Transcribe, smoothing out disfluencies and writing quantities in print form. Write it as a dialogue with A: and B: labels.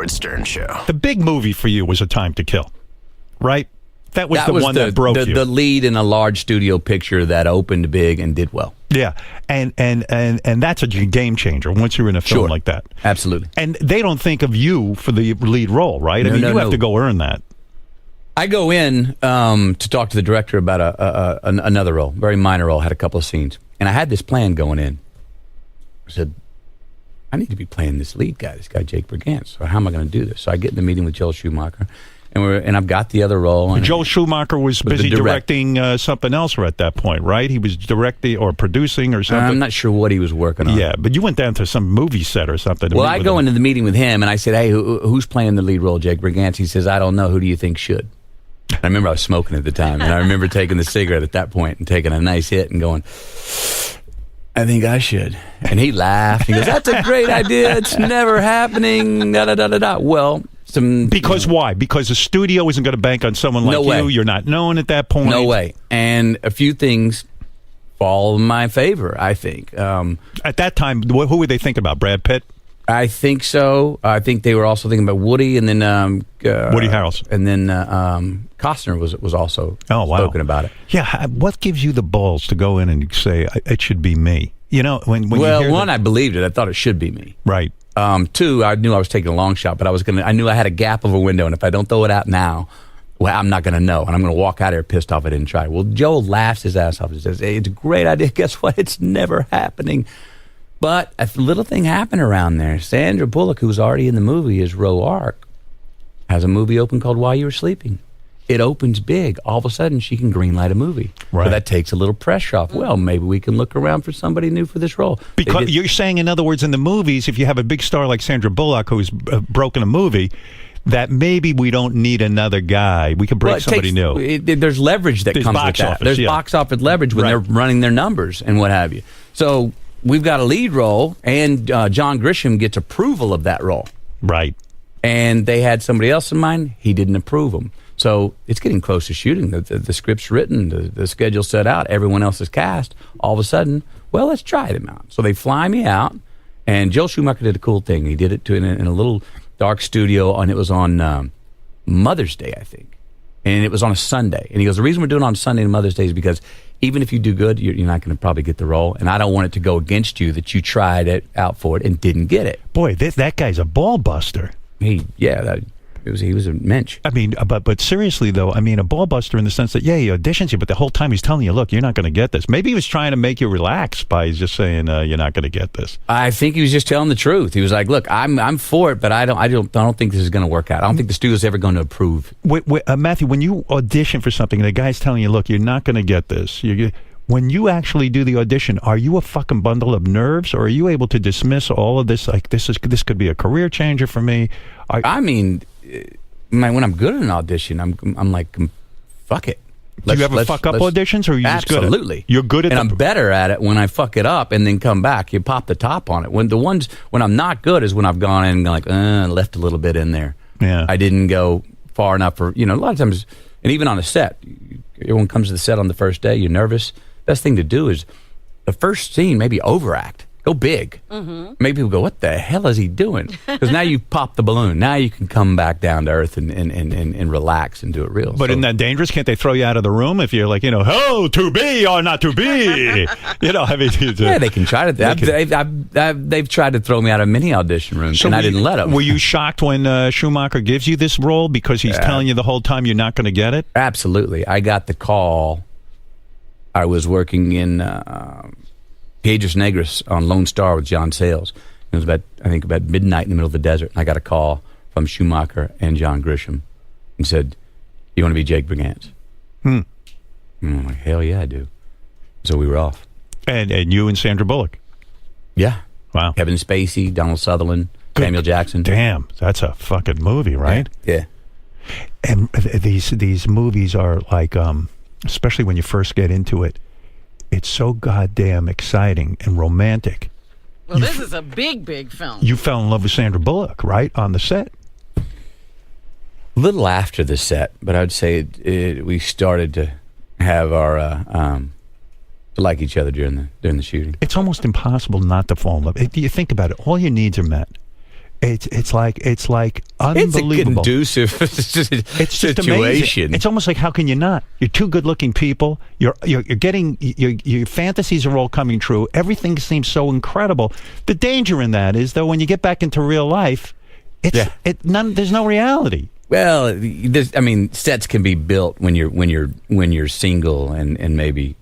A: Howard Stern Show.
B: The big movie for you was A Time to Kill, right? That was the one that broke you.
C: The lead in a large studio picture that opened big and did well.
B: Yeah, and that's a game changer once you're in a film like that.
C: Absolutely.
B: And they don't think of you for the lead role, right?
C: No,
B: you have to go earn that.
C: I go in to talk to the director about another role, very minor role, had a couple of scenes. And I had this plan going in. I said, I need to be playing this lead guy, Jake Brigance. So how am I going to do this? So I get in the meeting with Joel Schumacher, and I've got the other role. And
B: Joel Schumacher was busy directing something else at that point, right? He was directing or producing or something.
C: I'm not sure what he was working on.
B: Yeah, but you went down to some movie set or something.
C: Well, I go into the meeting with him, and I said, hey, who's playing the lead role, Jake Brigance? He says, I don't know. Who do you think should? I remember I was smoking at the time, and I remember taking the cigarette at that point and taking a nice hit and going, I think I should. And he laughed. He goes, that's a great idea. It's never happening. Da-da-da-da-da. Well,
B: because why? Because the studio isn't going to bank on someone like you. You're not known at that point.
C: No way. And a few things fall in my favor, I think.
B: At that time, who were they thinking about? Brad Pitt?
C: I think so. I think they were also thinking about Woody, and then
B: Woody Harrelson,
C: and then Costner was also spoken about it.
B: Yeah, what gives you the balls to go in and say it should be me? You know, when you hear
C: one, I believed it. I thought it should be me.
B: Right.
C: Two, I knew I was taking a long shot, but I knew I had a gap of a window, and if I don't throw it out now, well, I'm not going to know, and I'm going to walk out here pissed off I didn't try. Well, Joel laughs his ass off and says, hey, it's a great idea. Guess what? It's never happening. But a little thing happened around there. Sandra Bullock, who was already in the movie as Roe Ark, has a movie open called While You Were Sleeping. It opens big. All of a sudden, she can greenlight a movie. Right. But that takes a little pressure off. Well, maybe we can look around for somebody new for this role.
B: Because you're saying, in other words, in the movies, if you have a big star like Sandra Bullock who's broken a movie, that maybe we don't need another guy. We could bring somebody new.
C: There's leverage that comes with that. There's box office leverage when they're running their numbers and what have you. So we've got a lead role, and John Grisham gets approval of that role.
B: Right.
C: And they had somebody else in mind. He didn't approve them. So it's getting close to shooting. The script's written, the schedule's set out, everyone else is cast. All of a sudden, well, let's try them out. So they fly me out, and Joel Schumacher did a cool thing. He did it in a little dark studio, and it was on Mother's Day, I think. And it was on a Sunday. And he goes, the reason we're doing it on Sunday and Mother's Day is because even if you do good, you're not going to probably get the role. And I don't want it to go against you that you tried it out for it and didn't get it.
B: Boy, that guy's a ball buster.
C: He was a mensch.
B: I mean, but seriously though, I mean, a ball buster in the sense that he auditions you, but the whole time he's telling you, look, you're not going to get this. Maybe he was trying to make you relax by just saying you're not going to get this.
C: I think he was just telling the truth. He was like, look, I'm for it, but I don't think this is going to work out. I don't think the studio's ever going to approve.
B: Matthew, when you audition for something, and the guy's telling you, look, you're not going to get this. When you actually do the audition, are you a fucking bundle of nerves, or are you able to dismiss all of this? Like this could be a career changer for me.
C: When I'm good at an audition, I'm like, fuck it.
B: Do you ever fuck up auditions, or are you just good at it?
C: Absolutely.
B: You're good at it?
C: And I'm better at it when I fuck it up and then come back. You pop the top on it. When I'm not good is when I've gone in and like, left a little bit in there.
B: Yeah.
C: I didn't go far enough for, a lot of times, and even on a set, everyone comes to the set on the first day, you're nervous. Best thing to do is the first scene, maybe overact. Go big. Mm-hmm. Maybe people go, what the hell is he doing? Because now you pop the balloon. Now you can come back down to earth and relax and do it real.
B: But isn't that dangerous? Can't they throw you out of the room if you're like, oh, to be or not to be?
C: Yeah, they can try to. They've tried to throw me out of many audition rooms, and I didn't let them.
B: Were you shocked when Schumacher gives you this role because he's telling you the whole time you're not going to get it?
C: Absolutely. I got the call. I was working in Piedras Negras on Lone Star with John Sayles. It was about midnight in the middle of the desert. And I got a call from Schumacher and John Grisham and said, you want to be Jake Brigance? And I'm like, hell yeah, I do. So we were off.
B: And you and Sandra Bullock?
C: Yeah.
B: Wow.
C: Kevin Spacey, Donald Sutherland, Samuel Jackson.
B: Damn, that's a fucking movie, right?
C: Yeah.
B: And these movies are like, especially when you first get into it, it's so goddamn exciting and romantic.
D: Well, this is a big film.
B: You fell in love with Sandra Bullock, right, on the set?
C: A little after the set, but I'd say we started to have our to like each other during the shooting.
B: It's almost impossible not to fall in love. You think about it. All your needs are met. It's like
C: It's
B: unbelievable.
C: a conducive
B: It's just
C: situation.
B: amazing. It's almost like, how can you not? You're two good-looking people. You're getting your fantasies are all coming true. Everything seems so incredible. The danger in that is, though, when you get back into real life, there's no reality.
C: Well, sets can be built when you're single and maybe